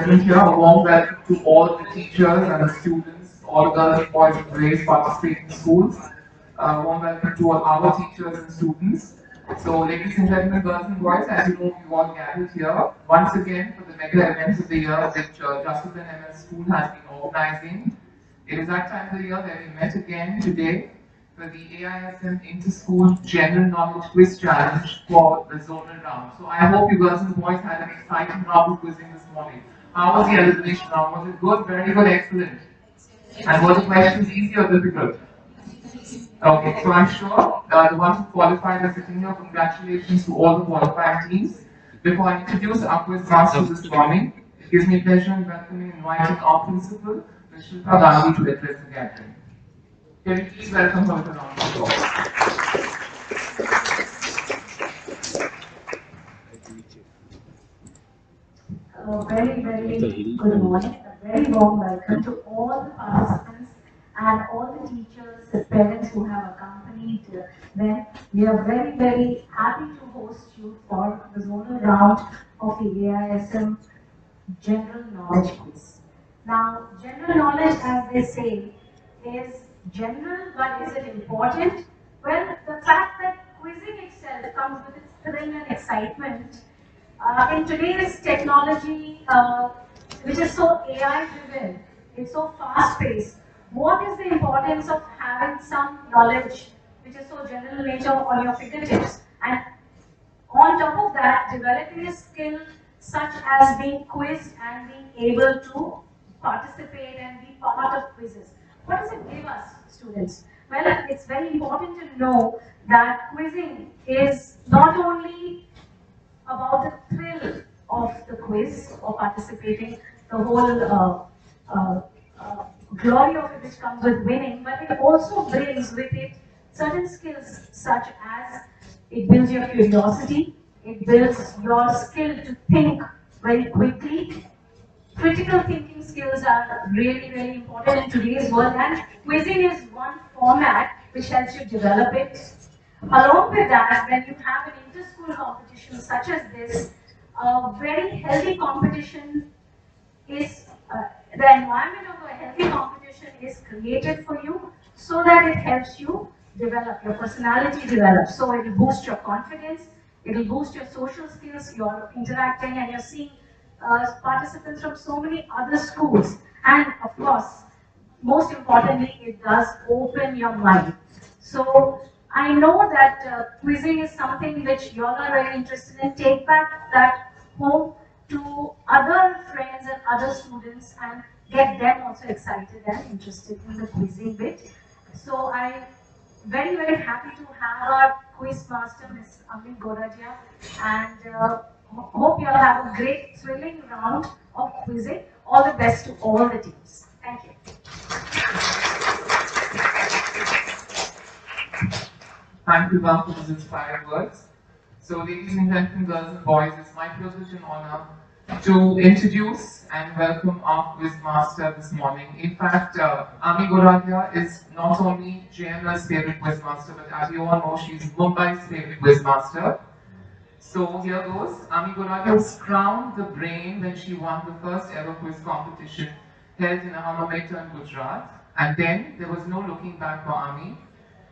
present here. A warm welcome to all the teachers and the students, all girls, boys and boys participating schools. Warm welcome to all our teachers and students. So, ladies and gentlemen, girls and boys, as you know, we all gathered here once again for the mega events of the year which Justice and MS School has been organizing. It is that time of the year that we met again today for the AISM Inter-School General Knowledge Quiz Challenge for the zonal round. So I hope you girls and boys had an exciting round of quizzing this morning. How was the elimination round? Was it good? Very good, excellent. And were the questions easy or difficult? Okay, so I'm sure the ones who qualified are sitting here. Congratulations to all the qualified teams. Before I introduce our quiz master this morning, it gives me pleasure in welcoming and inviting our principal, Ms. Shilpa Gandhi, to address the gathering. Can you please welcome her to the round of applause? Very good morning. A very warm welcome to all the participants and all the teachers, the parents who have accompanied them. We are very happy to host you for the zonal round of the AISM General Knowledge Quiz. Now, general knowledge, as they say, is general, but is it important? Well, the fact that quizzing itself comes with its thrill and excitement in today's technology, which is so AI driven, it's so fast paced, what is the importance of having some knowledge which is so general nature on your fingertips? And on top of that, developing a skill such as being quizzed and being able to participate and be part of quizzes. What does it give us, students? Well, it's very important to know that quizzing is not only about the thrill of the quiz or participating, the whole glory of it which comes with winning, but it also brings with it certain skills such as it builds your curiosity, it builds your skill to think very quickly. Critical thinking skills are really important in today's world, and quizzing is one format which helps you develop it. Along with that, when you have an inter-school competition such as this, a very healthy competition is, the environment of a healthy competition is created for you so that it helps you develop, your personality develops. So it will boost your confidence, it will boost your social skills, you're interacting and you're seeing participants from so many other schools. And of course, most importantly, it does open your mind. So I know that quizzing is something which you all are very interested in. Take back that home to other friends and other students and get them also excited and interested in the quizzing bit. So I'm very happy to have our quiz master, Ms. Ami Goradia, and hope you all have a great thrilling round of quizzing. All the best to all the teams. Thank you. Thank you, ma'am, for those inspiring words. So, ladies and gentlemen, girls and boys, it's my privilege and honor to introduce and welcome our quiz master this morning. In fact, Ami Goradia is not only JNL's favorite quiz master, but as you all know, she's Mumbai's favorite quiz master. So here goes. Ami Goradia was crowned the brain when she won the first ever quiz competition held in Ahmedabad in Gujarat. And then there was no looking back for Ami.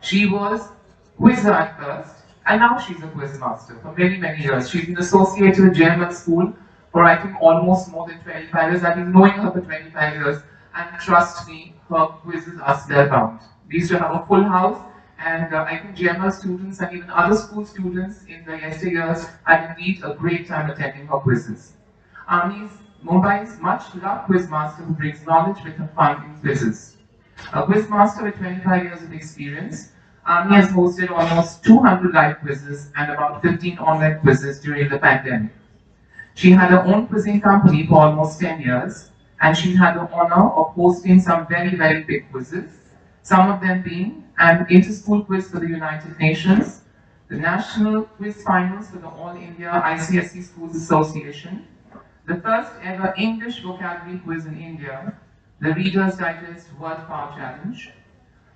She was quizzer at first, and now she's a quiz master for many years. She's been associated with German school for I think almost more than 25 years. I've been knowing her for 25 years, and trust me, her quizzes are spellbound. We used to have a full house, and I think GML students and even other school students in the yesteryears had indeed a great time attending her quizzes. Ami's Mumbai's much-loved quizmaster who brings knowledge with her fun in quizzes. A quizmaster with 25 years of experience, Ami has hosted almost 200 live quizzes and about 15 online quizzes during the pandemic. She had her own quizzing company for almost 10 years, and she had the honor of hosting some very big quizzes, some of them being an inter-school quiz for the United Nations, the National Quiz Finals for the All India ICSE Schools Association, the first ever English vocabulary quiz in India, the Reader's Digest Word Power Challenge,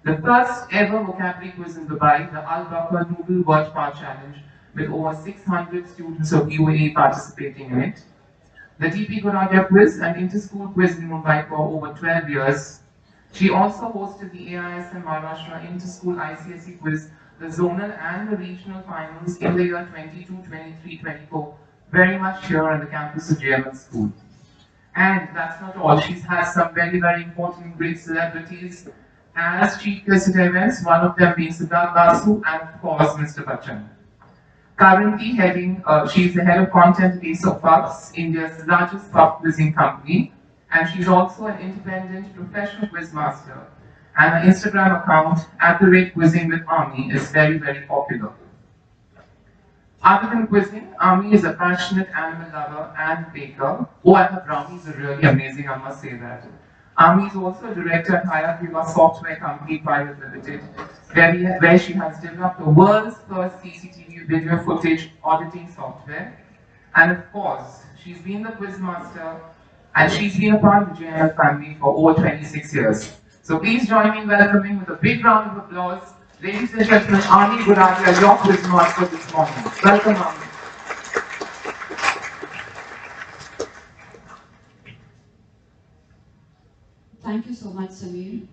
the first ever vocabulary quiz in Dubai, the Al Bakr Noodle Word Power Challenge, with over 600 students of UAE participating in it, the DP Goradia quiz and inter-school quiz in Mumbai for over 12 years. She also hosted the AISM Maharashtra Inter-School ICSE quiz, the zonal and the regional finals in the year 22, 23, 24, very much here on the campus of JML School. And that's not all. She's had some very, very important great celebrities as chief guest at events, one of them being Siddharth Basu and of course Mr. Bachchan. Currently heading, she's the head of content at Ace of Puffs, India's largest pub quizzing company, and she's also an independent professional quiz master. And her Instagram account, @quizzing with Army, is very, very popular. Other than quizzing, Ami is a passionate animal lover and baker. Oh, and her brownies are really amazing, I must say that. Ami is also a director at Hayabusa Software Company Private Limited, where she has developed the world's first CCTV video footage auditing software. And of course, she's been the quiz master and she's been a part of the JNL family for over 26 years. So please join me in welcoming with a big round of applause, ladies and gentlemen, Ami Goradia, your quiz master this morning. Welcome, Ami. Thank you so much, Samir.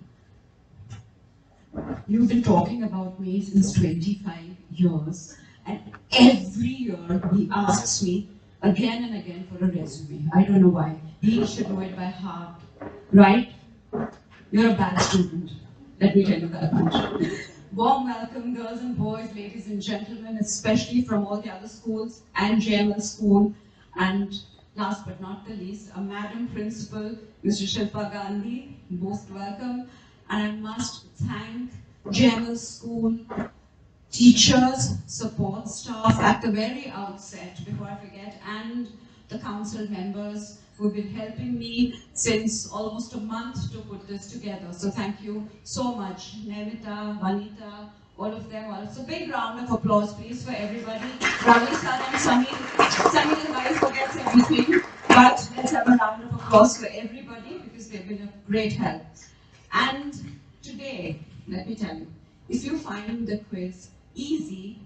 You've been talking about me since 25 years, and every year he asks me again and again for a resume. I don't know why. He should know it by heart, right? You're a bad student. Let me tell you that much. Warm welcome, girls and boys, ladies and gentlemen, especially from all the other schools and JML school, and last but not the least, a Madam Principal, Mr. Shilpa Gandhi, most welcome. And I must thank JML School teachers, support staff at the very outset, before I forget, and the council members who have been helping me since almost a month to put this together. So thank you so much, Nemita, Vanita, all of them. Also, a big round of applause, please, for everybody. Ravi, Sir, and Samir and guys forgets everything, but let's have a round of applause for everybody because they've been a great help. And today, let me tell you, if you find the quiz easy,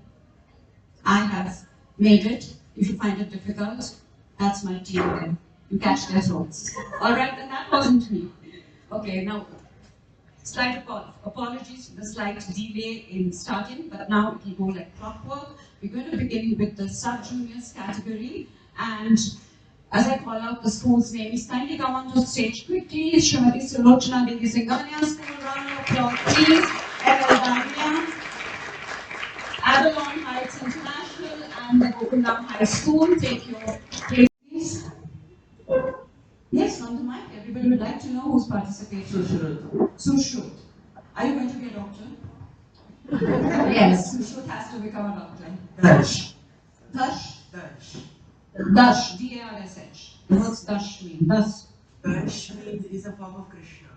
I have made it. If you find it difficult, that's my team then. You catch their throats. All right, then that wasn't me. Okay, now, slight apologies for the slight delay in starting, but now it will go like clockwork. We're going to begin with the sub-juniors category, and as I call out the school's names, kindly come onto the stage quickly. Shrimati Sulochana Devi Singhania School, round of applause, please. Damia, Avalon Heights International, and the Gokulam High School. Take your place, please. Yes, on the mic. Everybody would like to know who's participating. Sushrut. Are you going to be a doctor? Yes, Sushrut has to become a doctor. Dash. Dash? Dash. Dash, D-A-R-S-H. What's Dash mean? Dash. Dash means is a form of Krishna.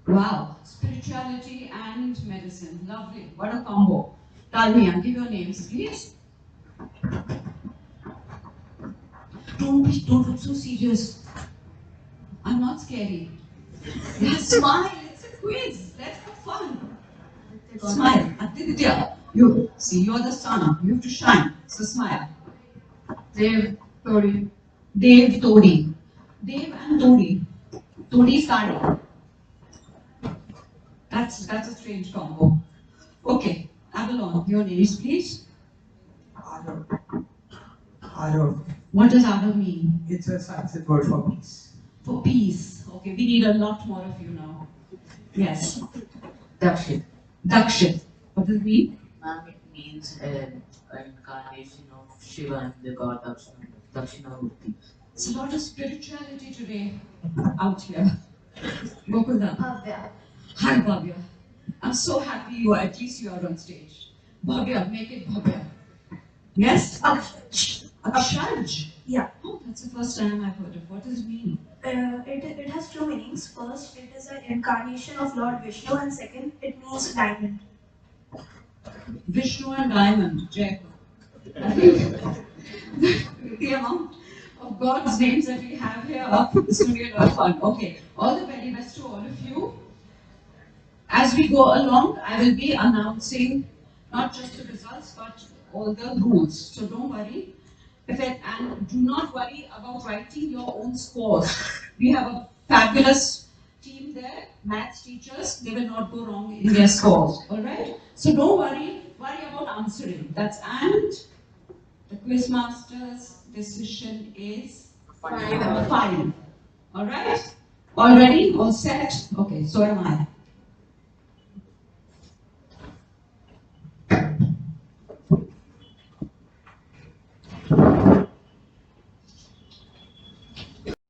Wow, spirituality and medicine. Lovely. What a combo. Talmiya, give your names, please. Don't look so serious. I'm not scary. Yeah, smile. It's a quiz. Let's have fun. Smile. Aditya, you see, you're the sun. You have to shine. So smile. Dev, Todi. Dev, Todi. Dev and Todi. Todi Sari. That's a strange combo. Okay, Avalon, your names, please. Arav. Arav. What does Arav mean? It's a Sanskrit word for peace. For peace. Okay, we need a lot more of you now. Yes. Dakshit. Dakshit. What does it mean? Ma'am, it means an incarnation of Shiva and the god Dakshinamurti. It's a lot of spirituality today out here. Gokulda. Bhavya. Hi, Bhavya. I'm so happy you are, at least you are on stage. Bhavya, make it Bhavya. Yes? Akshaj. Yeah. Oh, that's the first time I've heard of. What does it mean? It has two meanings. First, it is an incarnation of Lord Vishnu, and second, it means diamond. Vishnu and Diamond, Jaipur. I think the amount of God's names that we have here is going to be a lot of fun. Okay, all the very best to all of you. As we go along, I will be announcing not just the results but all the rules. So don't worry. And do not worry about writing your own scores. We have a fabulous team there, maths teachers, they will not go wrong in their scores, alright? So don't worry about answering. That's and the quizmaster's decision is 5. Alright? All ready? All set? Okay, so am I.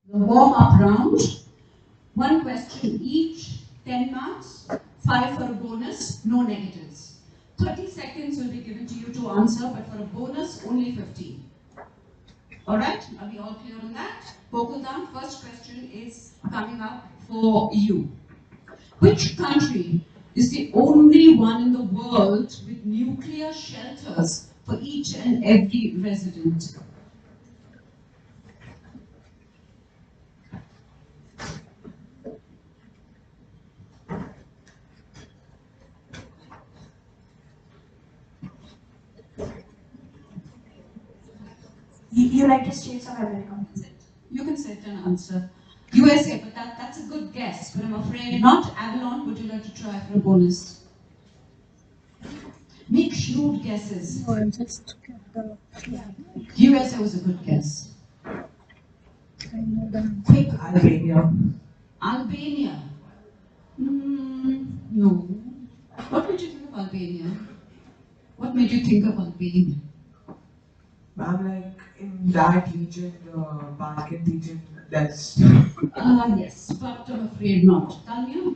The warm-up round, 1 question each, 10 marks, 5 for a bonus, no negatives. 30 seconds will be given to you to answer, but for a bonus, only 15. Alright, are we all clear on that? Gokul, first question is coming up for you. Which country is the only one in the world with nuclear shelters for each and every resident? United States of America. You can set an answer. USA, but that's a good guess, but I'm afraid not. Avalon, would you like to try for a bonus? Make shrewd guesses. No, I just kept the USA was a good guess. I know the answer. Quick. Albania. Albania. No. What did you think of Albania? What made you think of Albania? Ma'am, like in that region, the Balkan region, that's Yes, but I'm afraid not. Tanya?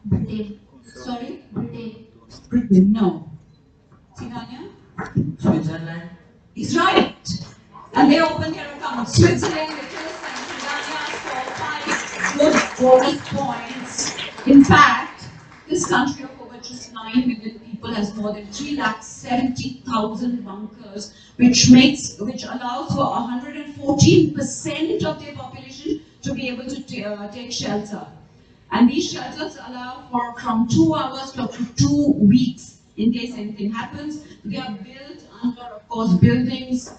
Britain. Sorry? Britain. Britain. No. See, Tanya? Switzerland. He's right. And they opened their account. Switzerland, Nicholas and Tanya scored 5 good bonus points. In fact, this country of over just 9 million people has more than 370,000 bunkers, which allows for 114% of their population to be able to take shelter. And these shelters allow for from 2 hours to up to 2 weeks in case anything happens. They are built under, of course, buildings,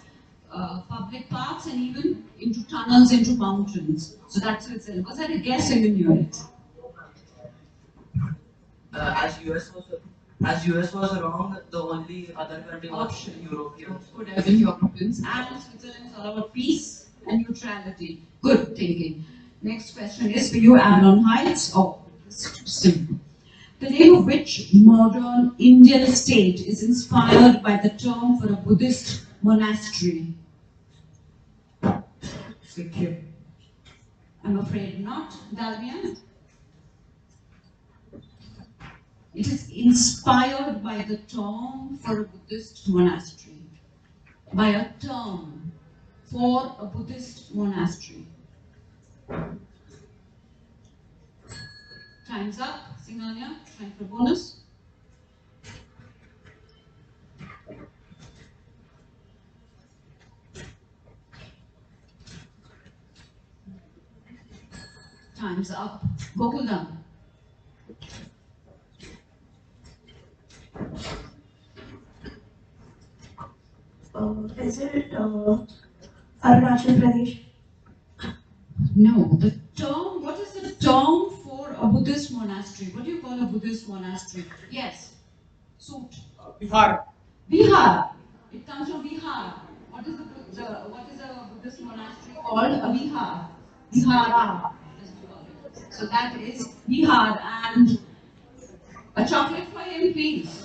public parks, and even into tunnels into mountains. So that's Switzerland. Was that a guess or you knew it? As US was wrong, the only other country was European. Could have been Europeans. And Switzerland is all about peace and neutrality. Good thinking. Next question is for you, Avalon Heights. Oh, it's too simple. The name of which modern Indian state is inspired by the term for a Buddhist monastery? Sikkim. I'm afraid not. Dalmia? It is inspired by the term for a Buddhist monastery. By a term for a Buddhist monastery. Time's up. Singanya, time for bonus. Time's up. Gokuldam. Is it Arunachal Pradesh? No, the term, what is the term for a Buddhist monastery? What do you call a Buddhist monastery? Yes. Suit. Bihar. Bihar. It comes from Bihar. What is a Buddhist monastery called? A Vihar. Vihara. As we call it. So that is Bihar. And a chocolate for him, please.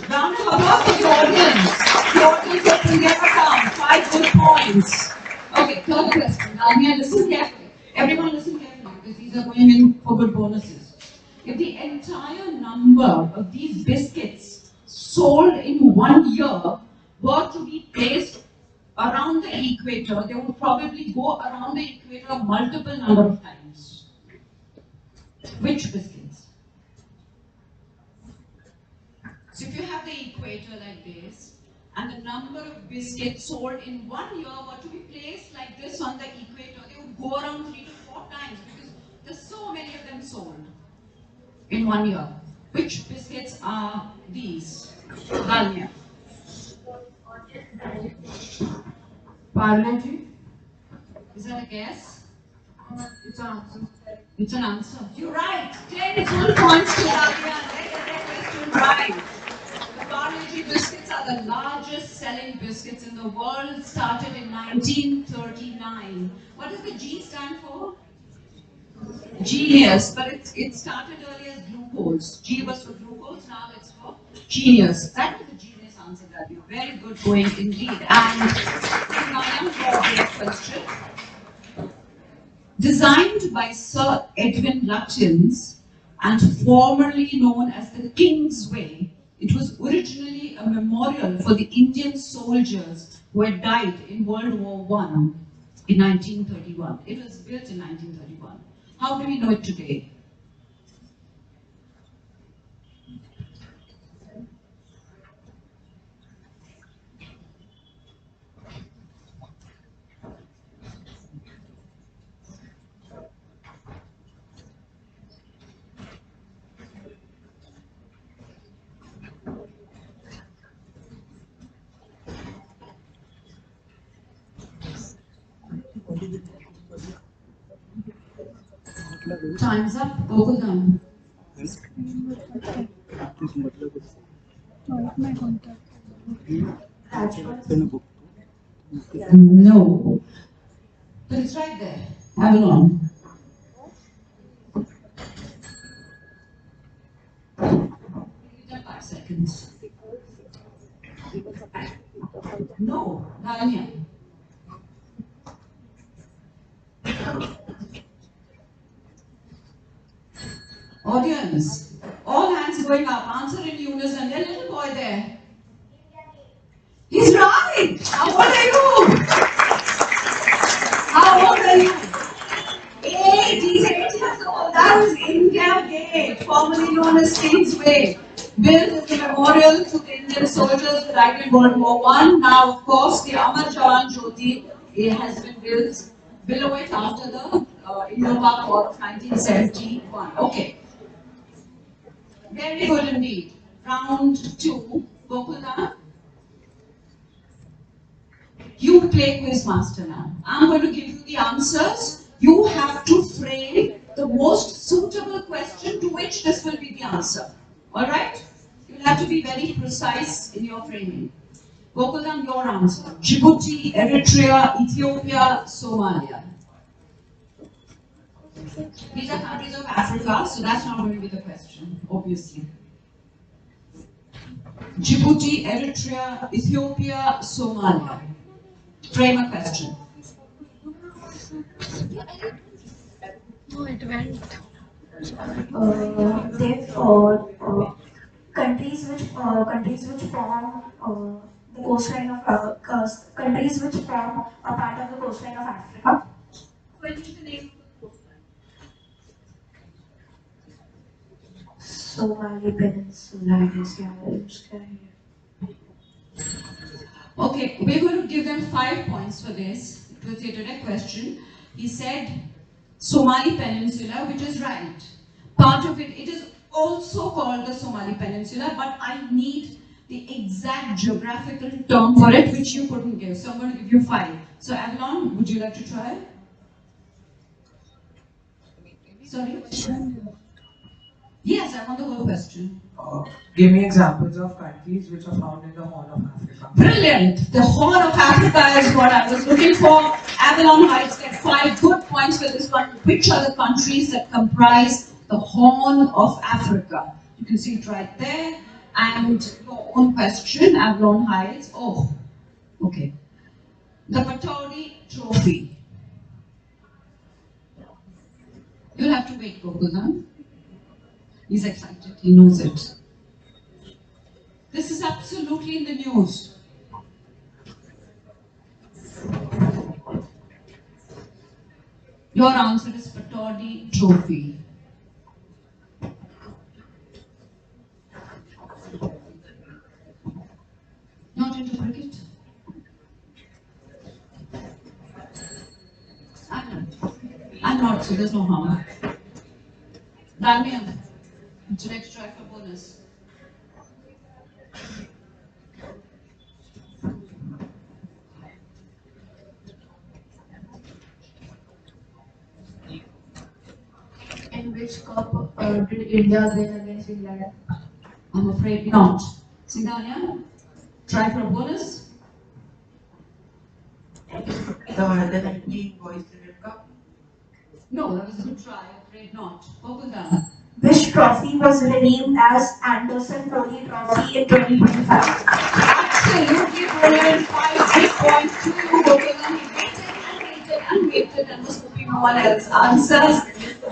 Round of applause for the audience. The audience opened their account. 5 good points. Okay, third question. Now, listen carefully. Everyone listen carefully because these are going in for good bonuses. If the entire number of these biscuits sold in 1 year were to be placed around the equator, they would probably go around the equator a multiple number of times. Which biscuits? So if you have the equator like this, and the number of biscuits sold in 1 year were to be placed like this on the equator, they would go around 3 to 4 times because there's so many 1 year. Which biscuits are these? Dalmia. Parle-G? Is that a guess? It's an answer. It's an answer. You're right. 10 full points to Dalmia. Let's get that question right. The Parle-G biscuits are the largest selling biscuits in the world. Started in 1939. What does the G stand for? Genius, but it started earlier as glucose. G was for glucose, now it's for genius. That was a genius answer, Gabby. Very good going indeed. And now I am for a question. Designed by Sir Edwin Lutyens and formerly known as the King's Way, it was originally a memorial for the Indian soldiers who had died in World War I in 1931. It was built in 1931. How do we know it today? Time's up. Gokul. No. But it's right there. Avalon. Give them 5 seconds. No. Nalanya. Audience, all hands going up, answer in unison. There's a little boy there. He's right! How old are you? How old are you? 8, he's 8 years old. That was India Gate, formerly known as King's Way. Built as a memorial to the Indian soldiers who died in World War I. Now, of course, the Amar Jawan Jyoti has been built below it after the Indo-Pak War of 1971. Okay. Very good indeed. Round 2, Gokula. You play quiz master now. I'm going to give you the answers. You have to frame the most suitable question to which this will be the answer. Alright? You'll have to be very precise in your framing. Gokulam, your answer. Djibouti, Eritrea, Ethiopia, Somalia. These are countries of Africa, so that's not going to be the question, obviously. Djibouti, Eritrea, Ethiopia, Somalia. Frame a question. No, it went. Therefore, countries which form the coastline of countries which form a part of the coastline of Africa. What is the name? Somali Peninsula. Okay, we're going to give them 5 points for this. It was a direct question. He said Somali Peninsula, which is right. Part of it is also called the Somali Peninsula, but I need the exact geographical term for it, which you couldn't give. So I'm going to give you 5. So Avalon, would you like to try? Sorry? Yes, I want the whole question. Give me examples of countries which are found in the Horn of Africa. Brilliant! The Horn of Africa is what I was looking for. Avalon Heights get 5 good points for this one. Which are the countries that comprise the Horn of Africa? You can see it right there. And your own question, Avalon Heights. Oh, okay. The Pataudi Trophy. You'll have to wait, Gokul. He's excited, he knows it. This is absolutely in the news. Your answer is Pataudi Trophy. Not into cricket? I'm not, so there's no harm. Damian, Would you like to try for bonus? In which cup did India win against England? I'm afraid not. Sindhania, try for a bonus? The 19 Boys Cricket Cup. No, that was a good try. Afraid not. Gokul. Which trophy was renamed as Anderson Trophy Trophy in 2025? Absolutely brilliant. 5 points to you, Gokul. He waited and was hoping no one else answers.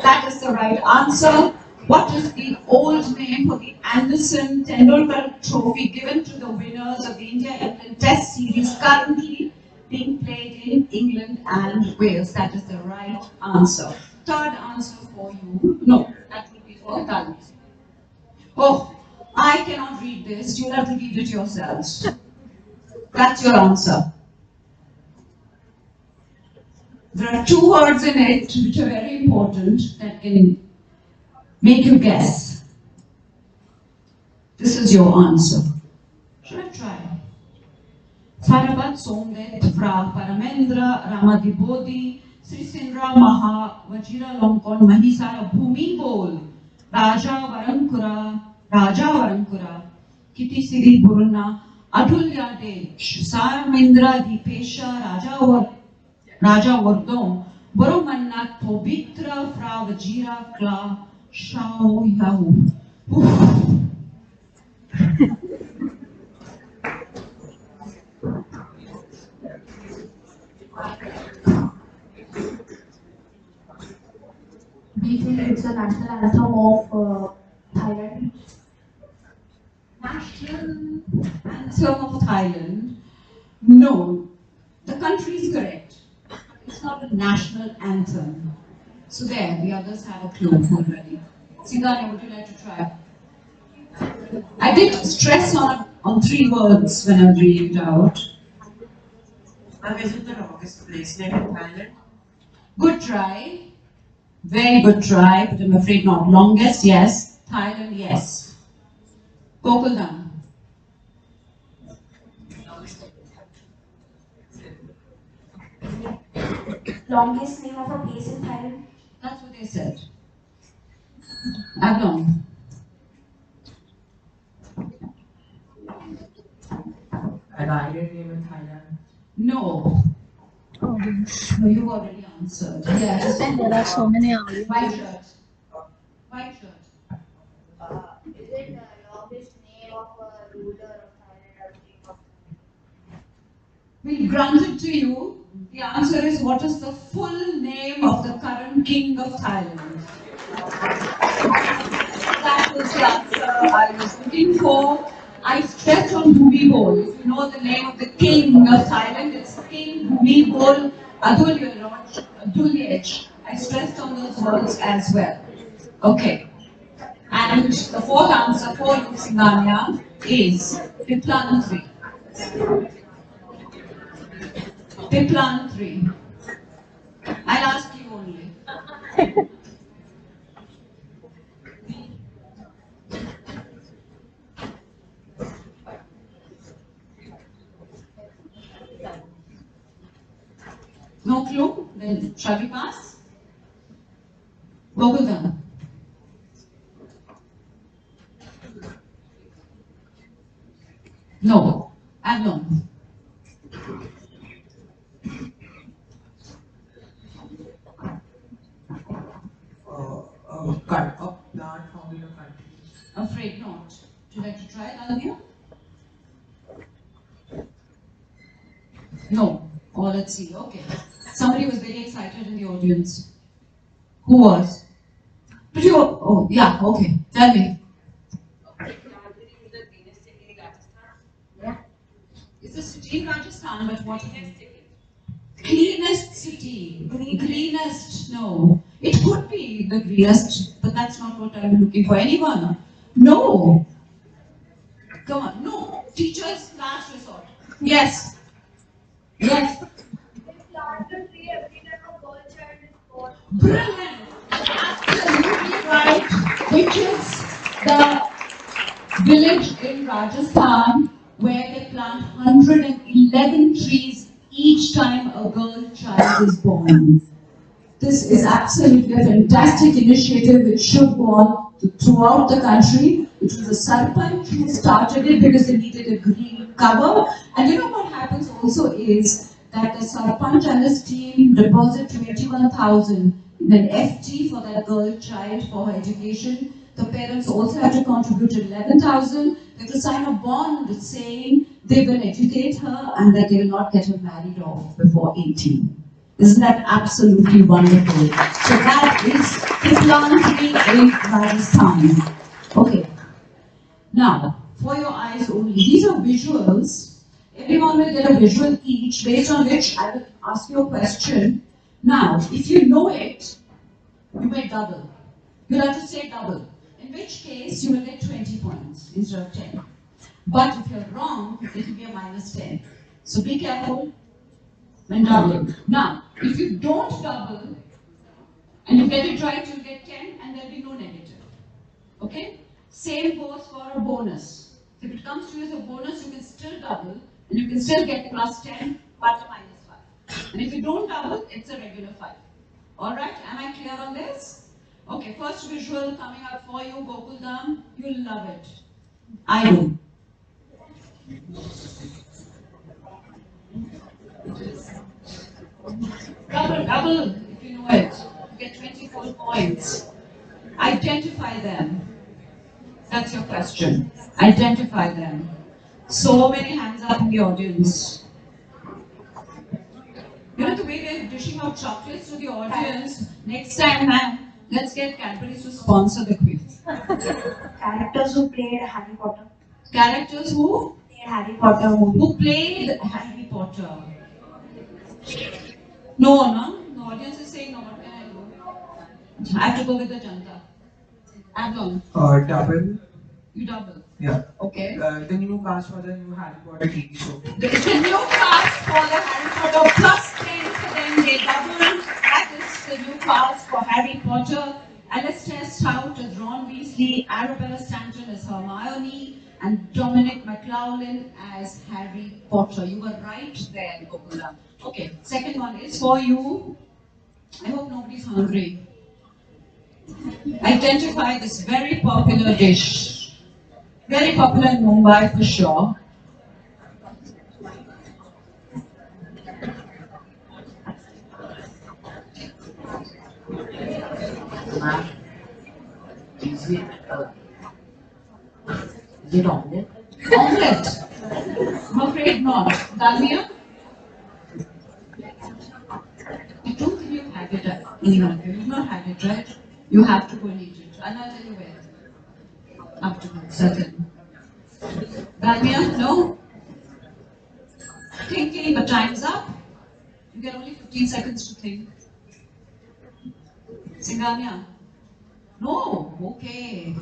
That is the right answer. What is the old name for the Anderson Tendulkar Trophy given to the winners of the India-England Test Series currently being played in England and Wales? That is the right answer. Third answer for you. No, that would be for Tali. Oh, I cannot read this. You'll have to read it yourselves. That's your answer. There are two words in it which are very important that can make you guess. This is your answer. Should I try? Sarabat Somdet Fra Paramendra Ramadibodi Srisindra Maha Vajira Lonkon Mahisara Bhumi Bol Raja Varankura Kiti Siri Buruna Adulya Desh Saramindra Dipesha Raja Vardom Boromanna Tobitra Fra Vajira Kla Shao Yahu. Do you think it's the national anthem of Thailand? National anthem of Thailand. No, the country is correct. It's not a national anthem. So there, the others have a clue already. Sidhani, would you like to try? I did stress on three words when I was reading it out. Is it the longest place name in Thailand? Good try. Very good try, but I'm afraid not. Longest, yes. Thailand, yes. Gokul. Longest name of a place in Thailand? That's what they said. Ablong. An island name in Thailand. No. Oh, No, you've already answered. Yes. there are so many audio. White shirt. White shirt. Is it the longest name of a ruler of Thailand or king of We grant it to you. The answer is, what is the full name of the current king of Thailand? That was the answer I was looking for. I stressed on Bhumibol. If you know the name of the king of Thailand, it's King Bhumibol Adulyadej. I stressed on those words as well. Okay. And the fourth answer for you, Singania, is Piplan 3. Piplan 3. I'll ask you only. No clue? Then shall we pass? Gokul. No. Ablong. Cut up plant found in a country. Afraid not. Would you like to try, Aladya? No. Oh, let's see. Okay. Somebody was very excited in the audience. Who was? Did you? Oh, yeah. Okay. Tell me. It's a city in Rajasthan, but what is it? Cleanest city. Greenest. No. It could be the greenest, but that's not what I'm looking for. Anyone? No. Come on. No. Teachers' last resort. Yes. Yes. plant a tree every time a girl child is born? Brilliant. Absolutely right. Which is the village in Rajasthan where they plant 111 trees each time a girl child is born. This is absolutely a fantastic initiative which should go on throughout the country. It was a Sarpanch who started it because they needed a green cover. And you know what happens also is that the Sarpanch and his team deposit 21,000 in an FT for that girl child for her education. The parents also have to contribute 11,000. They have to sign a bond saying they will educate her and that they will not get her married off before 18. Isn't that absolutely wonderful? So that is the planting in Rajasthan. Okay. Now, for your eyes only, these are visuals. Everyone will get a visual each based on which I will ask you a question. Now, if you know it, you may double. You'll have to say double. In which case, you will get 20 points instead of 10. But if you're wrong, it will be a minus 10. So be careful when doubling. Now, if you don't double and you get it right, you'll get 10 and there'll be no negative. Okay? Same goes for a bonus. If it comes to you as a bonus, you can still double and you can still get plus 10 but a minus 5. And if you don't double, it's a regular 5. Alright? Am I clear on this? Okay, first visual coming up for you, Gokuldam. You'll love it. I do. Double, if you know it. You get 24 points. Identify them. That's your question. Identify them. So many hands up in the audience. You know the way they're dishing out chocolates to the audience. Next time, ma'am, let's get Cadbury's to sponsor the quiz. Characters who played Harry Potter. Characters who? Played Harry Potter movie. Who played Harry Potter? No? The audience is saying no. What can I do? I have to go with the Janta. Avalon. Double. You double. Yeah. Okay. The new cast for the new Harry Potter TV show. The new cast for the Harry Potter plus 10 for them. They double. That is the new cast for Harry Potter. Alistair Stout as Ron Weasley, Arabella Stanton as Hermione, and Dominic McLaughlin as Harry Potter. You were right there, Gokula. Okay, second one is for you. I hope nobody's hungry. Identify this very popular dish. Very popular in Mumbai for sure. Is it omelette? Omelette. I'm afraid not. Dalmia? I don't think you've had it. Anyone, you've not had it, right? You have to go and eat it. And I'll tell you where. Afterwards, certain. Dalmia? No? Thinking, but time's up. You get only 15 seconds to think. Singanya? No? Okay.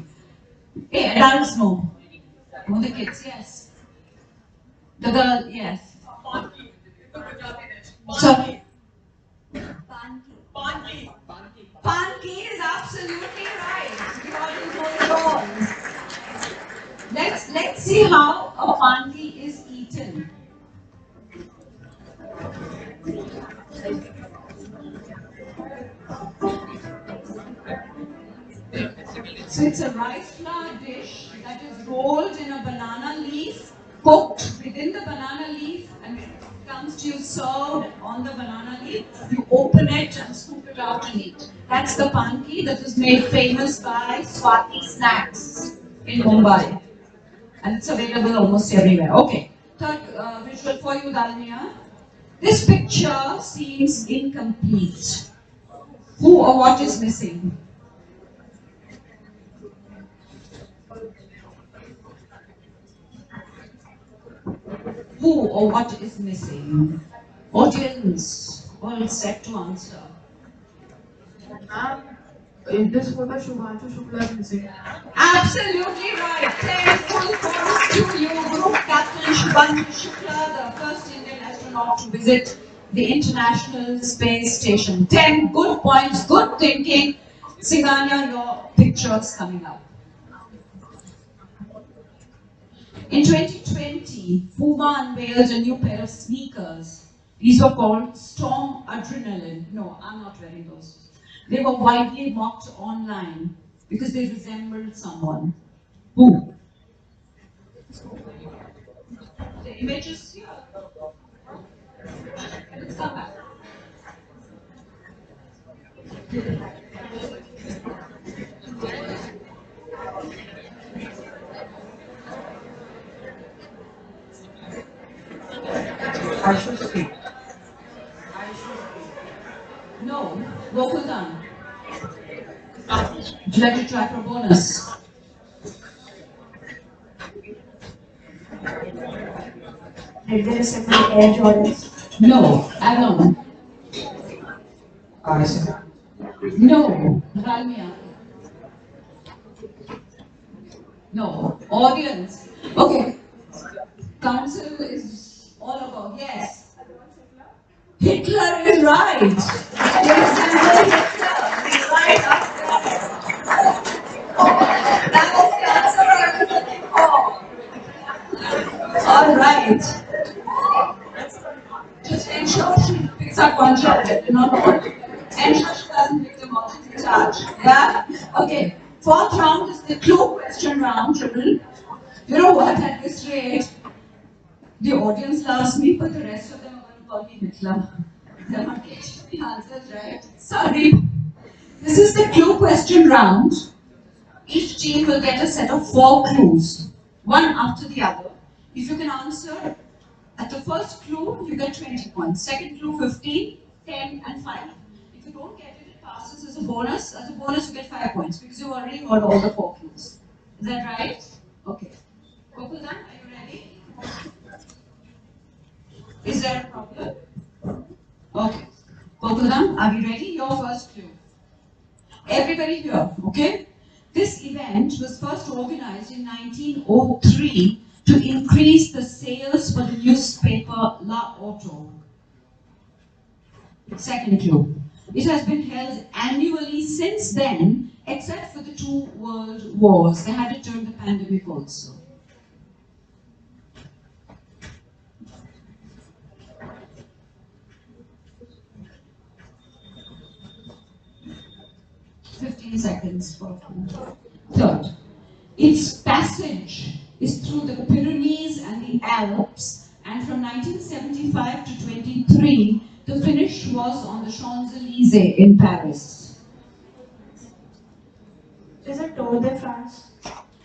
Hey, adults no. Oh, the kids, yes. The girl, yes. Sorry. Panki is absolutely right. The audience knows it all. Let's see how a panki is eaten. So it's a rice flour dish that is rolled in a banana leaf, cooked within the banana leaf, and when it comes to you served on the banana leaf, you open it and scoop it out and eat. That's the panki that is made famous by Swati Snacks in Mumbai. And it's available almost everywhere. Okay, third visual for you, Dalmia. This picture seems incomplete. Who or what is missing? Who or what is missing? Audience, all set to answer. In this photo, Shubhanshu Shukla is missing. Absolutely right. 10 full points to you, Group Captain Shubhanshu Shukla, the first Indian astronaut to visit the International Space Station. 10 good points, good thinking. Singanya, your pictures coming up. In 2020, Puma unveiled a new pair of sneakers. These were called Storm Adrenaline. No, I'm not wearing those. They were widely mocked online because they resembled someone. Who? The images here. Let's come back. I should speak. No, vocal done. Would you like to try for bonus? Did they resemble Air Jordans? No, Alan. AISM. No, Rania. No, audience. Okay, council is all about yes. Hitler is right. They resemble Hitler. He's right up there. That was the answer I was looking for. All right. Just ensure she picks up one chocolate, not all. Ensure she doesn't pick the multiple charge. Yeah? Okay. Fourth round is the clue question round, children. You know what? At this rate, the audience loves me, but the rest of them are going to call me Hitler. They're not getting the answers right. Sorry. This is the clue question round. Each team will get a set of 4 clues, one after the other. If you can answer at the first clue, you get 20 points. Second clue, 15, 10, and 5. If you don't get it, it passes as a bonus. As a bonus, you get 5 points because you already heard all the 4 clues. Is that right? Okay. Gokulan, are you ready? Is there a problem? Okay. Gokulan, are we ready? Your first clue. Everybody here, okay? This event was first organized in 1903 to increase the sales for the newspaper La Auto. Second clue. It has been held annually since then, except for the 2 world wars. They had it during the pandemic also. "15 seconds for clue. Third, its passage is through the Pyrenees and the Alps, and from 1975 to 23, the finish was on the Champs-Élysées in Paris. Is it Tour de France?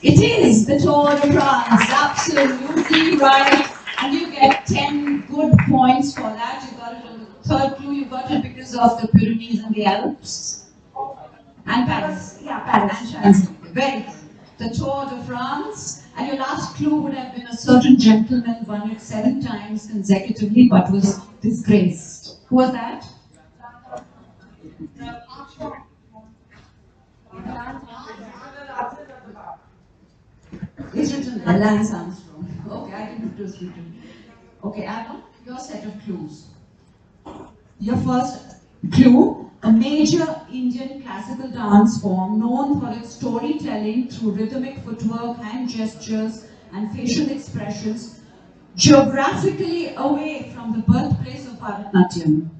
It is the Tour de France, absolutely right. And you get 10 good points for that. You got it on the third clue, you got it because of the Pyrenees and the Alps. And Paris. Yeah, Paris. And Champs-Élysées. Very good. The Tour de France. And your last clue would have been a certain gentleman won it 7 times consecutively but was disgraced. Who was that? It's written there, Lance Armstrong. Okay, I can do this written. Okay, Adam, your set of clues. Your first clue, a major Indian classical dance form known for its storytelling through rhythmic footwork, hand gestures, and facial expressions, geographically away from the birthplace of Bharatanatyam.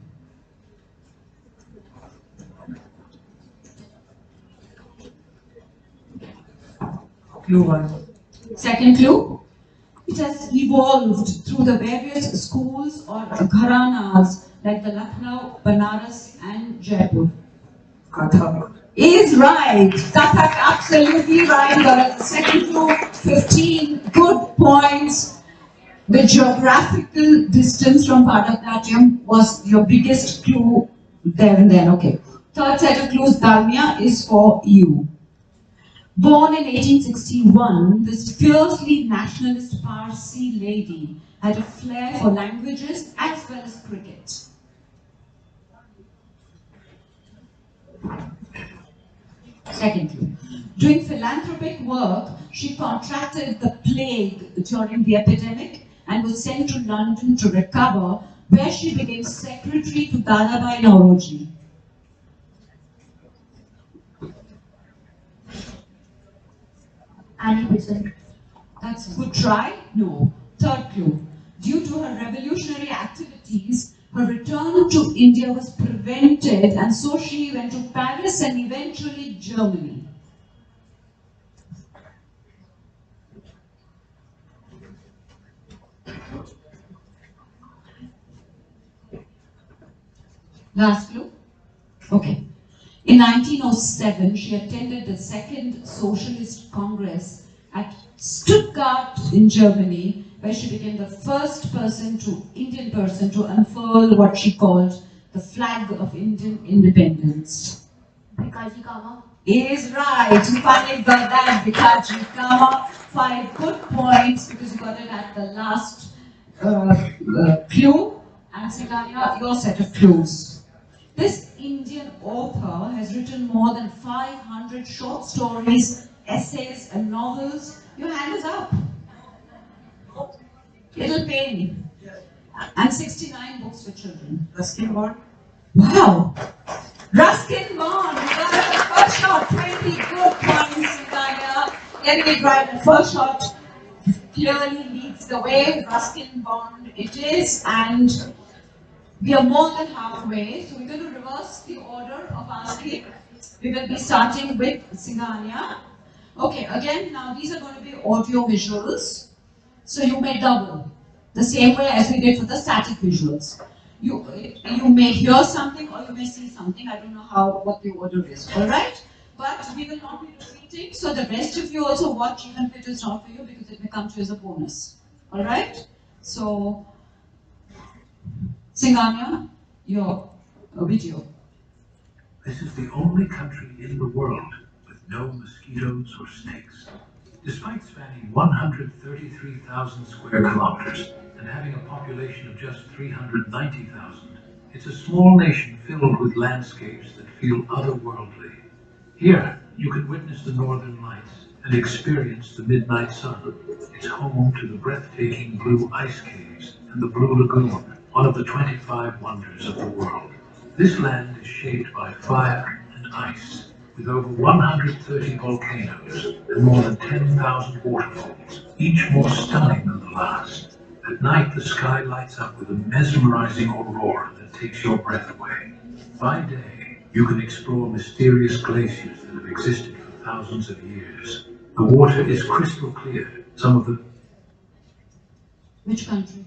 Clue 1. Second clue, it has evolved through the various schools or gharanas like the Lucknow, Banaras, and Jaipur. Kathak. Is right. Kathak, absolutely right. Got the second clue, 15 good points. The geographical distance from Bharatanatyam was your biggest clue there and then. Okay. Third set of clues, Dalmia, is for you. Born in 1861, this fiercely nationalist Parsi lady had a flair for languages as well as cricket. Second clue. Doing philanthropic work, she contracted the plague during the epidemic and was sent to London to recover, where she became secretary to Dadabhai Naoroji. Annie Besant. That's a good try? No. Third clue. Due to her revolutionary activities, her return to India was prevented, and so she went to Paris and eventually Germany. Last clue? Okay. In 1907, she attended the Second Socialist Congress at Stuttgart in Germany, where she became the first Indian person to unfurl what she called the flag of Indian independence. Bikaji Kama. Is right. You finally got that, Bikaji Kama. 5 good points because you got it at the last clue. And Sigania, your set of clues. This Indian author has written more than 500 short stories, essays, and novels. Your hand is up. It'll pain. And 69 books for children. Ruskin Bond. Wow! Ruskin Bond! You got it the first shot. 20 good points, Sigania. Getting it right. The first shot clearly leads the way. Ruskin Bond it is. And we are more than halfway, so we're going to reverse the order of asking. We will be starting with Singania. Okay, again, now these are going to be audio visuals, so you may double, the same way as we did for the static visuals. You may hear something or you may see something, I don't know what the order is, alright? But we will not be repeating, so the rest of you also watch even if it is not for you because it may come to you as a bonus, alright? So, Singania, your video. This is the only country in the world with no mosquitoes or snakes. Despite spanning 133,000 square kilometers and having a population of just 390,000, it's a small nation filled with landscapes that feel otherworldly. Here, you can witness the northern lights and experience the midnight sun. It's home to the breathtaking blue ice caves and the Blue Lagoon, one of the 25 wonders of the world. This land is shaped by fire and ice, with over 130 volcanoes and more than 10,000 waterfalls, each more stunning than the last. At night, the sky lights up with a mesmerizing aurora that takes your breath away. By day, you can explore mysterious glaciers that have existed for thousands of years. The water is crystal clear. Some of the... Which country?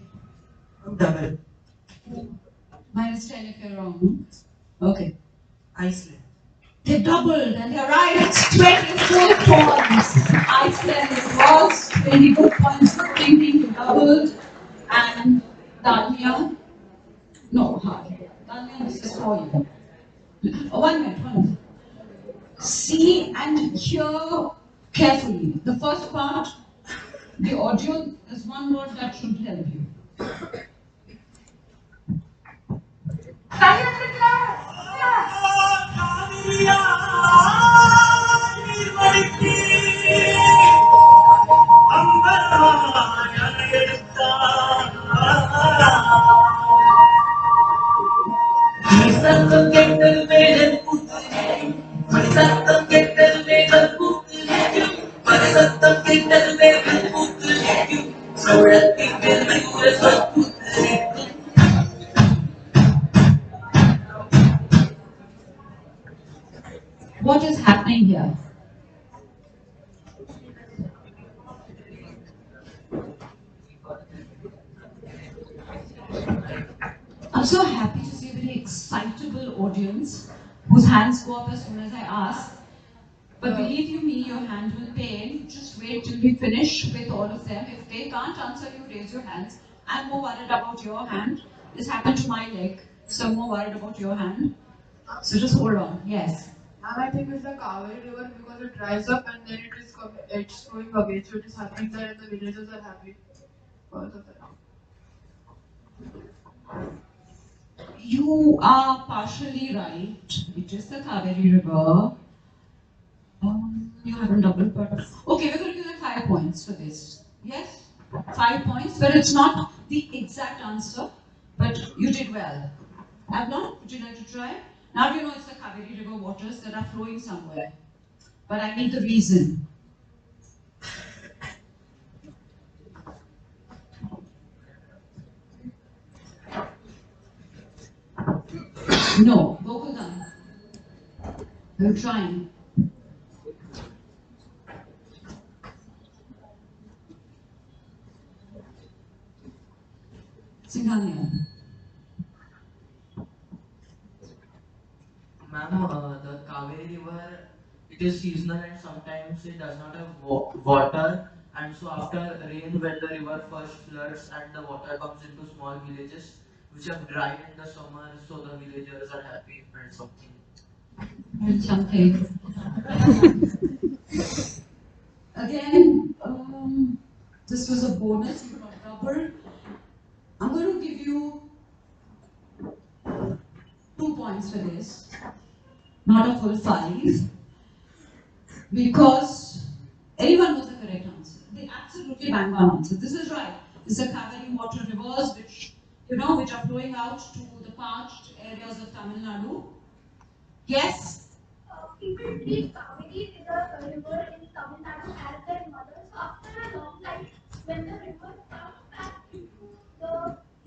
Double. -10 if you're wrong. Okay. Iceland. They doubled and they're right. 24 points. Iceland was 20 good points. Good thinking, you doubled. And Danya, no, hi. Danya, this is for you. Oh, 1 minute. See and hear carefully. The first part, the audio, is one word that should help you. What is happening here? I'm so happy to see a very excitable audience whose hands go up as soon as I ask. But believe you me, your hand will pain. Just wait till we finish with all of them. If they can't answer you, raise your hands. I'm more worried about your hand. This happened to my leg, so I'm more worried about your hand. So just hold on. Yes. And I think it's the Kaveri river because it dries up and then it's going away. So it is happening there and the villagers are happy because of that. You are partially right. It is the Kaveri river. You haven't doubled, but okay, we're going to give you 5 points for this. Yes? 5 points, but it's not the exact answer, but you did well. Avlon, would you like to try? Now you know it's the Kaveri river waters that are flowing somewhere. But I need the reason. No, Gokuldam. You're trying. Singhania. Ma'am, the Kaveri River, it is seasonal and sometimes it does not have water. And so after rain, when the river first floods and the water comes into small villages which have dried in the summer, so the villagers are happy and something. And something. Again, this was a bonus, you got double. I'm going to give you 2 points for this, not a full 5, because anyone was the correct answer. They absolutely bang on answer. This is right. This is a Kaveri water rivers which are flowing out to the parched areas of Tamil Nadu. Yes. People treat Kaveri river in Tamil Nadu as their mother. So after a long time, when the river comes back into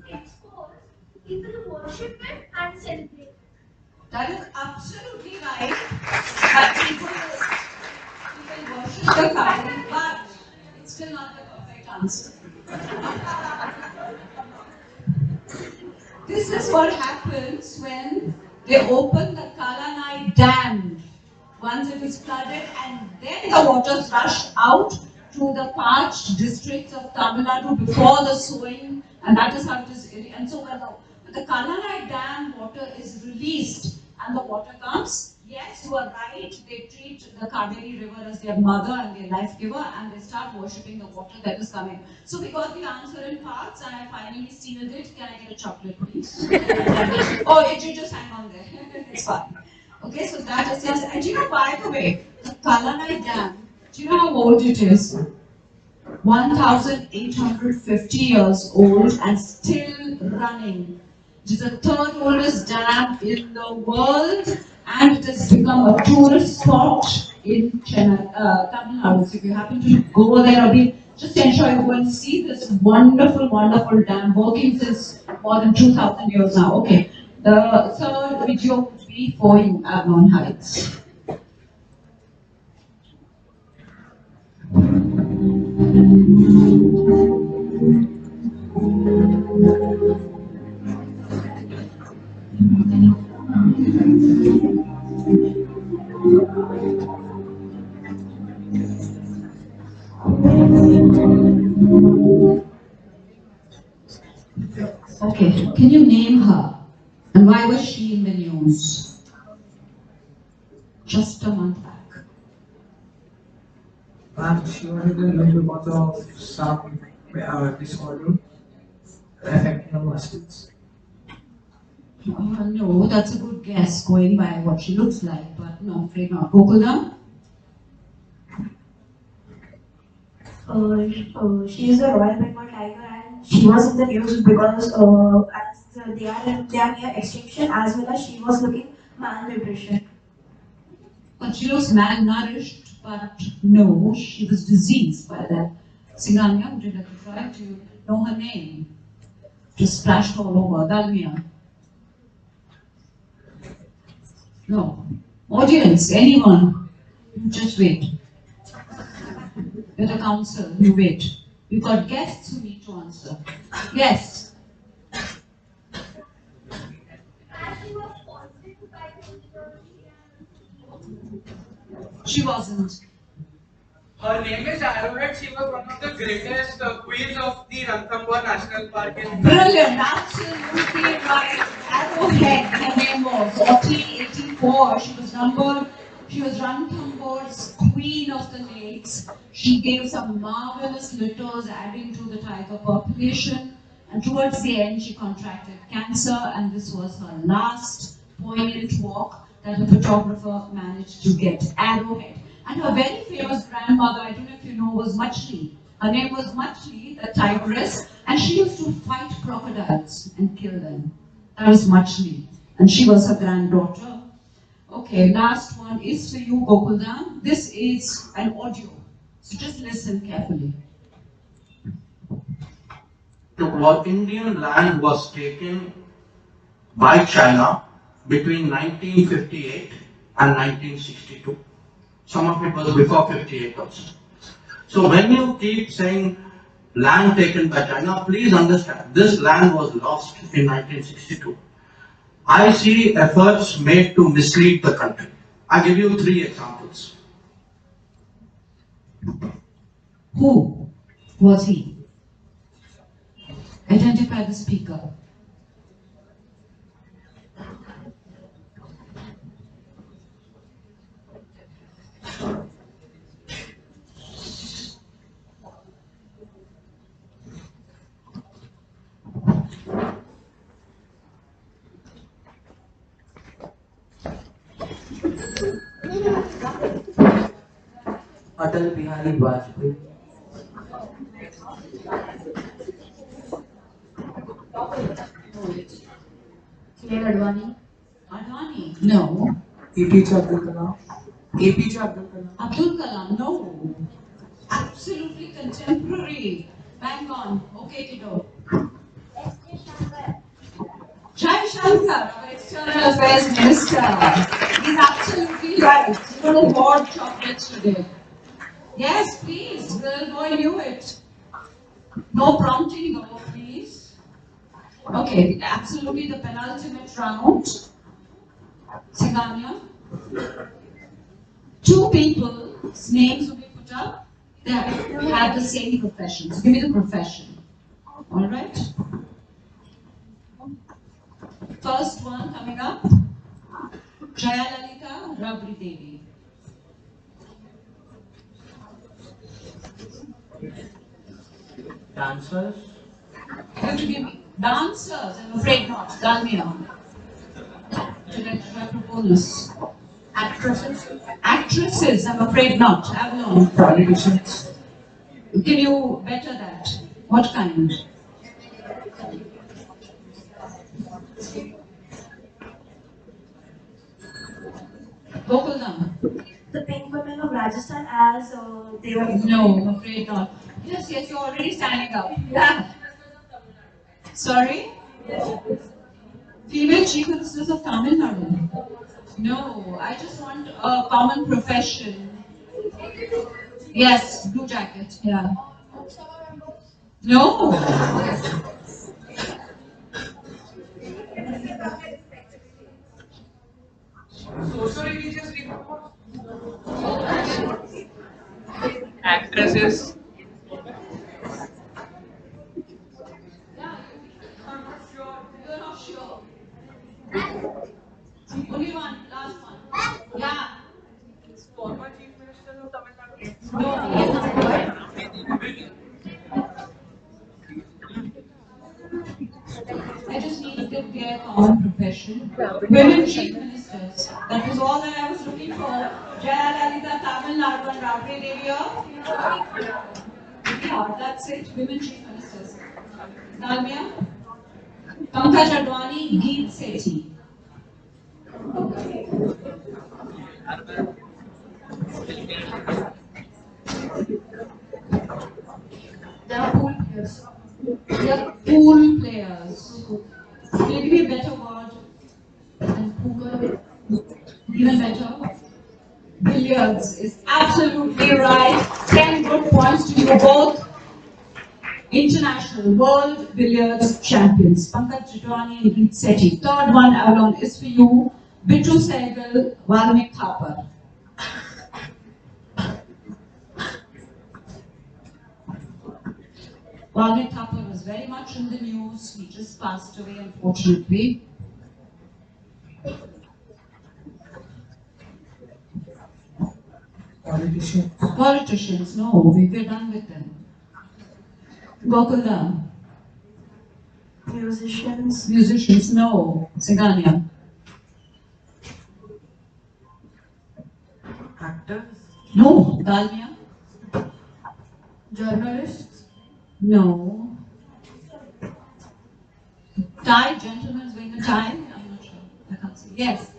its course, people worship it and celebrate it. That is absolutely right. That people worship the Kaveri, but it's still not the perfect answer. This is what happens when they open the Kalanai Dam. Once it is flooded, and then the waters rush out to the parched districts of Tamil Nadu before the sowing, and that is how it is. And so when the Kalanai Dam water is released and the water comes, yes, you are right, they treat the Kaveri river as their mother and their life giver, and they start worshipping the water that is coming. So we got the answer in parts, and I finally sealed it. Can I get a chocolate, please? Oh, you just hang on there. It's fine. Okay, so that is yes. And do you know, by the way, the Kalanai Dam, do you know how old it is? 1,850 years old and still running. It is the third oldest dam in the world, and it has become a tourist spot in Tamil Nadu. So if you happen to go there or just ensure you go and see this wonderful, wonderful dam working since more than 2,000 years now. Okay, the third video would be for you, Avon Heights. Okay, can you name her? And why was she in the news? Just a month back. And she was in the news because of some disorder affecting her muscles. No, that's a good guess going by what she looks like, but no, afraid not. Gokuldam? She is a Royal Bengal tiger, and she was in the news because as they are near extinction, as well as she was looking malnutrition. But she looks malnourished, but no, she was diseased by that. Singhania, would you like to try to know her name? Just splashed all over. Dalmia. No. Audience, anyone? Just wait. You're the council, you wait. We've got guests who need to answer. Yes. She wasn't. Her name is Arrowhead. She was one of the greatest queens of the Ranthambore National Park in Brilliant, absolutely right. Arrowhead, her name was 1484. She was Ranthambore's queen of the lakes. She gave some marvelous litters, adding to the tiger population. And towards the end, she contracted cancer, and this was her last poignant walk that a photographer managed to get. Arrowhead. And her very famous grandmother, I don't know if you know, was Machli. Her name was Machli, the tigress, and she used to fight crocodiles and kill them. That was Machli. And she was her granddaughter. Okay, last one is for you, Gokuldam. This is an audio. So just listen carefully. Indian land was taken by China between 1958 and 1962. Some of it was before 58 also. So when you keep saying land taken by China, please understand this land was lost in 1962. I see efforts made to mislead the country. I give you 3 examples. Who was he? Identify the speaker. Atal Bihari Vajpayee. Advani? Advani? No. APJ Abdul Kalam. APJ Abdul Kalam. Abdul Kalam? No. Absolutely contemporary. Bang on. Okay, kiddo. Jai Shankar, our External Affairs Minister. He's absolutely right. You're going to hoard chocolates today. Yes, please. Little boy knew it. No prompting though, please. Okay, absolutely the penultimate round. Siganya. 2 people's names will be put up. They have the same profession. So give me the profession. Alright? First one coming up. Jayalalita Rabri Devi. Dancers? You have to give me dancers, I'm afraid not. Dalmia. Should I propose? Actresses? Actresses, I'm afraid not. Avalon. Politicians. Can you better that? What kind? Gokulam. The pink women of Rajasthan as they were. No, I'm afraid not. Yes, yes, you're already standing up. Yeah. Sorry? Female chief ministers of Tamil Nadu. No, I just want a common profession. Yes, blue jacket. Yeah. No. Socio-religious reforms. Actresses. I'm not sure. You're not sure. Only one, last one. Yeah. Former chief ministers of Tamil Nadu. No. I just need to get a common profession. Women chief ministers. That was all that I was looking for. Jayalalita, Tamil Nadu, and Rabri Devi. Yeah, that's it. Women chief ministers. Dalmia. Pankaj Advani, Geet Sethi. They are pool players. They are pool players. Can you give me a better word than pool? Even better? Billiards is absolutely right. 10 good points to you both. International World Billiards Champions. Pankaj Jadwani and Geet Sethi. Third one, Avalon, is for you. Bittu Sehgal, Valmik Thapar. Valmik Thapar was very much in the news. He just passed away, unfortunately. Politicians. Politicians, no, we're done with them. Gokula. Musicians. Musicians, no. Siganya. Actors. No. Dalmia. Journalists. No. Tie, gentlemen's wearing a tie? I'm not sure. I can't see. Yes.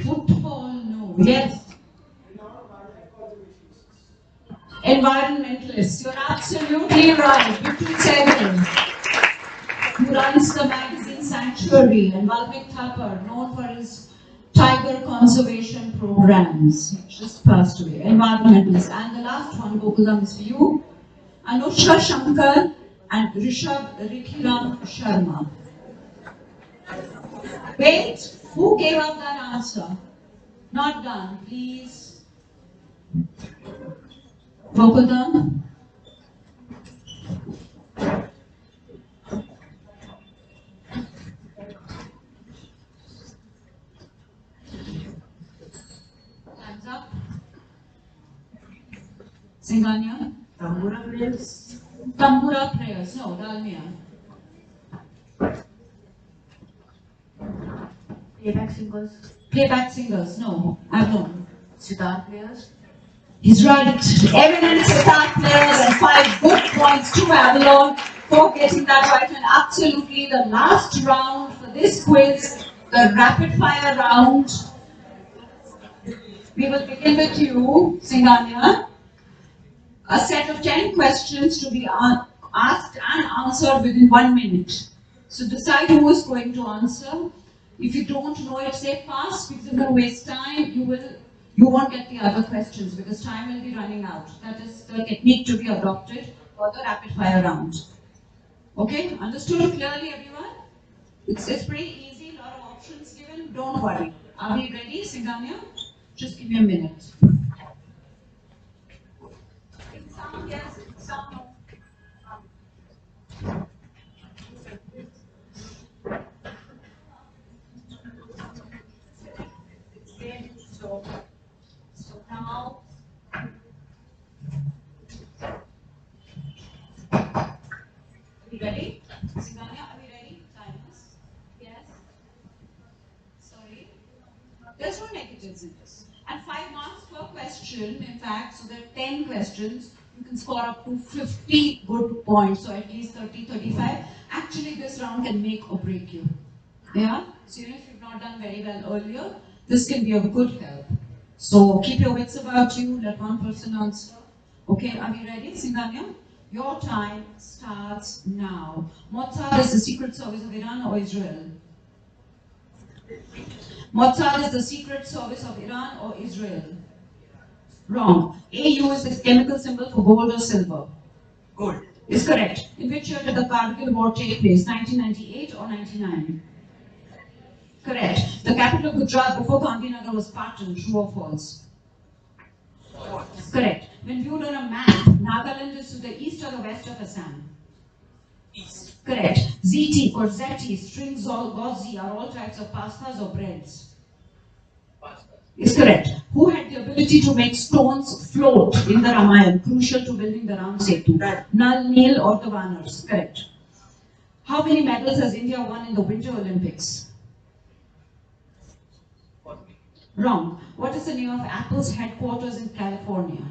Football, no. Yes. Environmentalists, you're absolutely right. Bittu Sehgal. runs the magazine Sanctuary, and Valmik Thapar, known for his tiger conservation programs. He just passed away. Environmentalist. And the last one, Gokulam, is for you. Anushka Shankar and Rishabh Rikhiram Sharma. Wait, who gave up that answer? Not done, please. Gokulam. Hands up. Singanya. Tambura players. Tambura players. No, Dalmia. Playback singers. Playback singers. No, Avalon. Sitar players. He's right. Eminent sitar players and 5 good points to Avalon for getting that right. And absolutely the last round for this quiz, the rapid fire round. We will begin with you, Singanya. A set of 10 questions to be asked and answered within 1 minute. So decide who is going to answer. If you don't know it, say pass, because you're going to waste time. You won't get the other questions because time will be running out. That is the technique to be adopted for the rapid fire round. Okay, understood clearly, everyone? It's pretty easy, a lot of options given. Don't worry. Are we ready, Singanya? Just give me a minute. Some yes, some no. So now, are we ready? Singanya, are we ready? Timers? Yes? Sorry? There's no negatives in this. And 5 marks per question, in fact, so there are 10 questions. You can score up to 50 good points, so at least 30, 35. Actually, this round can make or break you. Yeah? So even if you've not done very well earlier, this can be of good help. So keep your wits about you, let one person answer. Okay, are we ready, Singanya? Your time starts now. Mossad is the Secret Service of Iran or Israel? Mossad is the Secret Service of Iran or Israel? Wrong. AU is the chemical symbol for gold or silver? Gold. Is correct. In which year did the Kargil War take place? 1998 or 99? Correct. The capital of Gujarat before Gandhinagar was Patan, true or false? False. Correct. When viewed on a map, Nagaland is to the east or the west of Assam? East. Correct. Ziti or zeti, strings or gozzi are all types of pastas or breads? Pasta. Is correct. Who had the ability to make stones float in the Ramayana, crucial to building the Ram Setu? Nal, Nil or the Vanars? Correct. How many medals has India won in the Winter Olympics? 40. Wrong. What is the name of Apple's headquarters in California?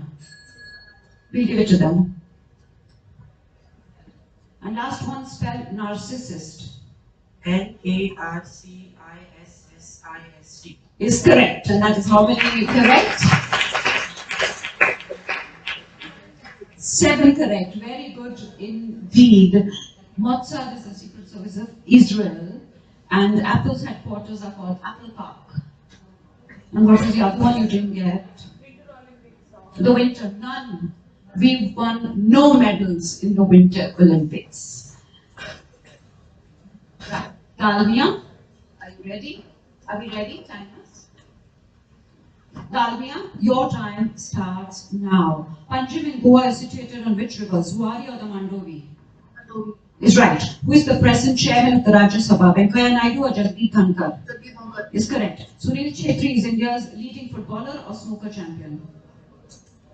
We'll give it to them. And last one, spell narcissist. Narcissist. Is correct. And that is how many correct? 7 correct. Very good indeed. Mossad is the Secret Service of Israel. And Apple's headquarters are called Apple Park. And what was the other one you didn't get? The Winter, none. We've won no medals in the Winter Olympics. Right. Dalmia, are you ready? Are we ready? Timers? Dalmia, your time starts now. Panjim in Goa is situated on which river? Zuari or the Mandovi? Mandovi. Is right. Who is the present chairman of the Rajya Sabha? Venkaiah Naidu or Jagdeep Dhankar? Jagdeep Dhankar. Is correct. Sunil Chhetri is India's leading footballer or snooker champion?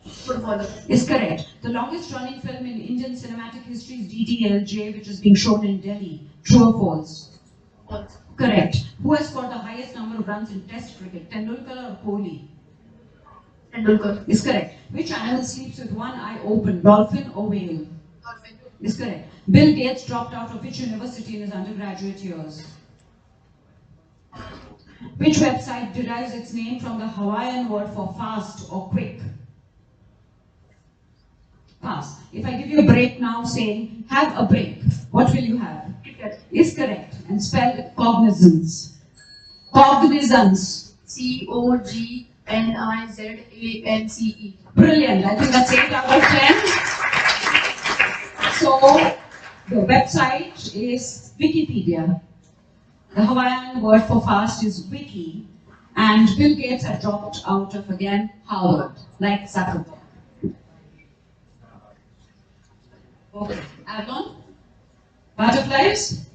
Footballer. Is correct. The longest running film in Indian cinematic history is DDLJ, which is being shown in Delhi. True or false? False. Correct. Who has scored the highest number of runs in Test cricket? Tendulkar or Kohli? Tendulkar. Is correct. Which animal sleeps with one eye open? Dolphin or whale? Dolphin. Is correct. Bill Gates dropped out of which university in his undergraduate years? Which website derives its name from the Hawaiian word for fast or quick? Fast. If I give you a break now saying, have a break, what will you have? is correct. And spell cognizance. Cognizance. COGNIZANCE. Brilliant. I think that's 8 out of 10. So the website is Wikipedia. The Hawaiian word for fast is wiki. And Bill Gates had dropped out of again Harvard, like Zuckerberg. Okay, Avalon? Butterflies?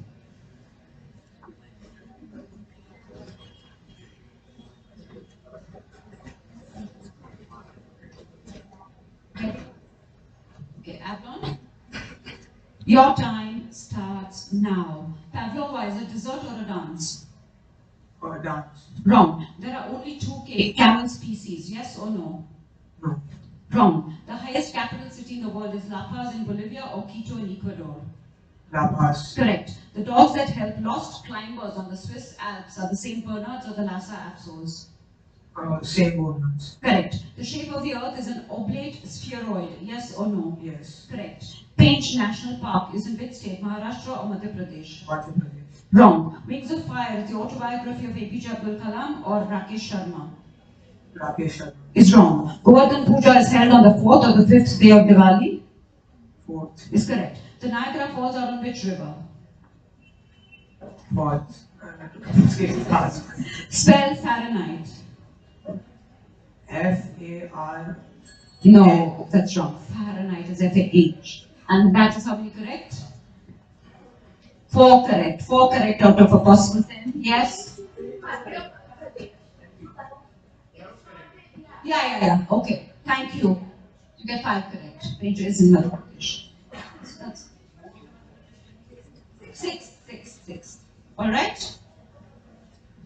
Okay, Avalon? Your time starts now. Pavlova, is it dessert or a dance? Or dance. Wrong. There are only two camel species, yes or no? No. Wrong. The highest capital city in the world is La Paz in Bolivia or Quito in Ecuador? La Paz. Correct. The dogs that help lost climbers on the Swiss Alps are the St. Bernards or the Lhasa Apsos? Same ones. Correct. The shape of the earth is an oblate spheroid, yes or no? Yes. Correct. Pench National Park is in which state, Maharashtra or Madhya Pradesh? Madhya Pradesh. Wrong. Wings of Fire is the autobiography of APJ Abdul Kalam or Rakesh Sharma? Rakesh Sharma. Is wrong. Govardhan Puja is held on the 4th or the 5th day of Diwali? 4th. Is correct. The Niagara Falls are on which river? 4th. Spell Fahrenheit. F-A-R. No, that's wrong. Fahrenheit is F-A-H. And that is how many correct? 4 correct. 4 correct out of a possible 10. Yes? Yeah. Okay. Thank you. You get 5 correct. Page is in Madhya Pradesh. That's 6. All right?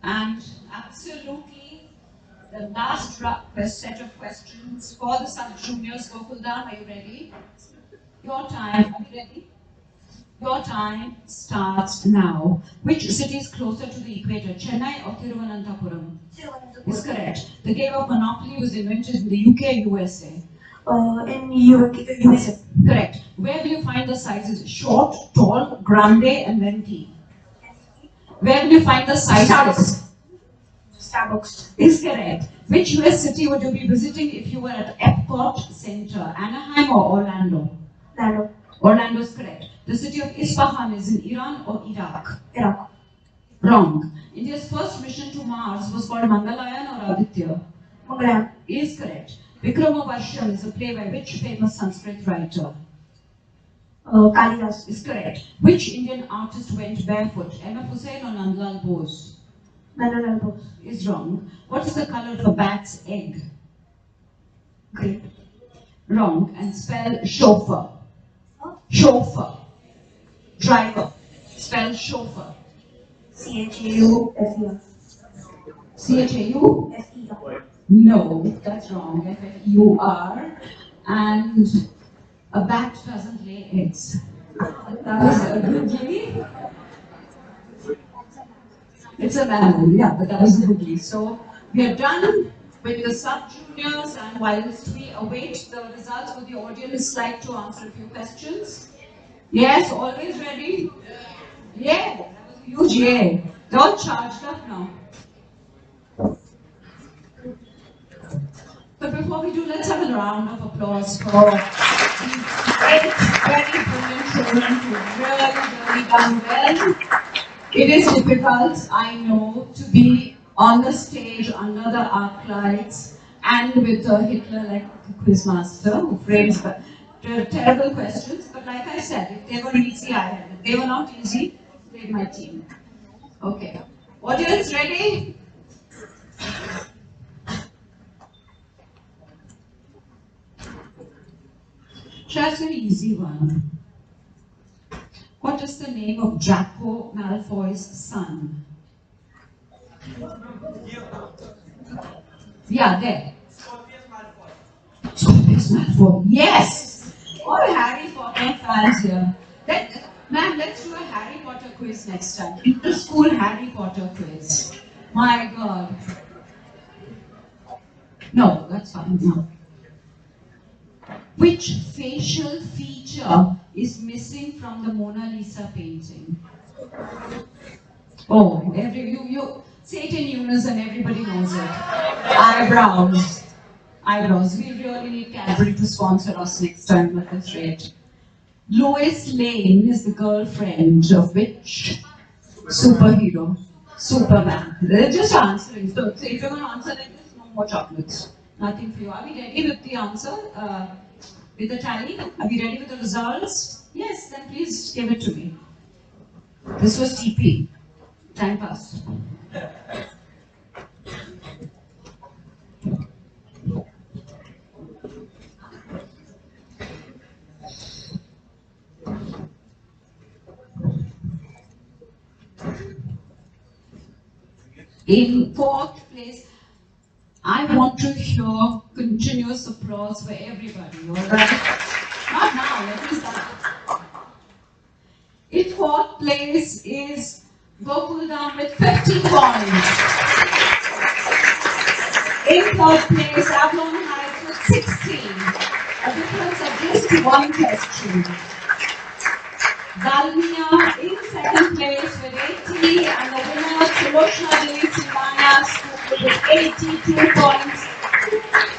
And absolutely the last set of questions for the sub-juniors. Gokuldan, are you ready? Your time. Are you ready? Your time starts now. Which city is closer to the equator, Chennai or Thiruvananthapuram? Is correct. The game of Monopoly was invented in the UK, USA. In USA. Correct. Where will you find the sizes short, tall, grande, and venti? Where will you find the sizes? Starbucks. Is correct. Which US city would you be visiting if you were at Epcot Center, Anaheim or Orlando? Orlando. Orlando is correct. The city of Isfahan is in Iran or Iraq? Iraq. Wrong. India's first mission to Mars was called Mangalayan or Aditya? Mangalam. Is correct. Vikramavarsham is a play by which famous Sanskrit writer? Kalidas. Is correct. Which Indian artist went barefoot? M.F. Hussain or Nandlal Bose? Nandlal Bose. Is wrong. What is the color of a bat's egg? Green. Wrong. And spell chauffeur. Chauffeur. Driver. Spell chauffeur. C-H-A-U-F-E-R. C-H-A-U? No, that's wrong. F-F-U-R. And a bat doesn't lay eggs. That was a googly. It's a mammal, yeah, but that was a googly. So we are done with the sub-juniors, and whilst we await the results, would the audience like to answer a few questions? Yes, always ready? Yeah, that was a huge yeah. They're all charged up now. But before we do, let's have a round of applause for these 8 very brilliant children who really done well. It is difficult, I know, to be on the stage under the arc lights and with a Hitler like quizmaster who frames terrible questions. But like I said, if they were easy, I had it. If they were not easy, played my team. Okay. Audience ready? Just an easy one. What is the name of Draco Malfoy's son? Yeah, there. Scorpius Malfoy. Yes! All Harry Potter fans here. Ma'am, let's do a Harry Potter quiz next time. Inter-school Harry Potter quiz. My God. No, that's fine. No. Which facial feature is missing from the Mona Lisa painting? Oh, you say it in unison, everybody knows it. Eyebrows. Eyebrows. We really need Cadbury to sponsor us next time at this rate. Lois Lane is the girlfriend of which superhero? Superman. They're just answering. So if you're going to answer like this, no more chocolates. Nothing for you. Are we ready with the answer? With the tally? Are we ready with the results? Yes, then please give it to me. This was TP. Time passed. In fourth place, I want to hear continuous applause for everybody, alright? Not now, let me start. In fourth place is Gokuldam with 50 points. In third place, Avalon Heights with 16. A difference of just one question. Dalmia in second place with 80, and the winner Sulochna Devi Sivana School with 82 points.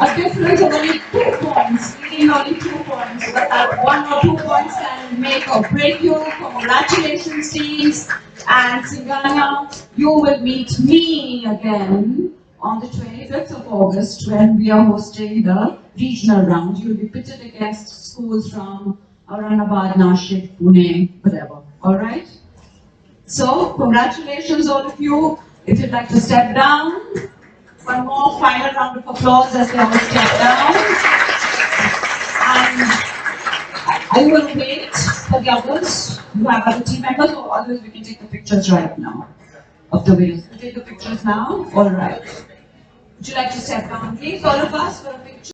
A difference of only 2 points, leading only 2 points, but that 1 or 2 points can make or break you. Congratulations, teams. And Sivana, you will meet me again on the 25th of August when we are hosting the regional round. You will be pitted against schools from Aurangabad, Nashik, Pune, whatever. Alright? So, congratulations all of you. If you'd like to step down, one more final round of applause as they all step down. And I will wait for the others. You have other team members, or otherwise we can take the pictures right now of the winners. We'll take the pictures now? Alright. Would you like to step down, please, all of us, for a picture?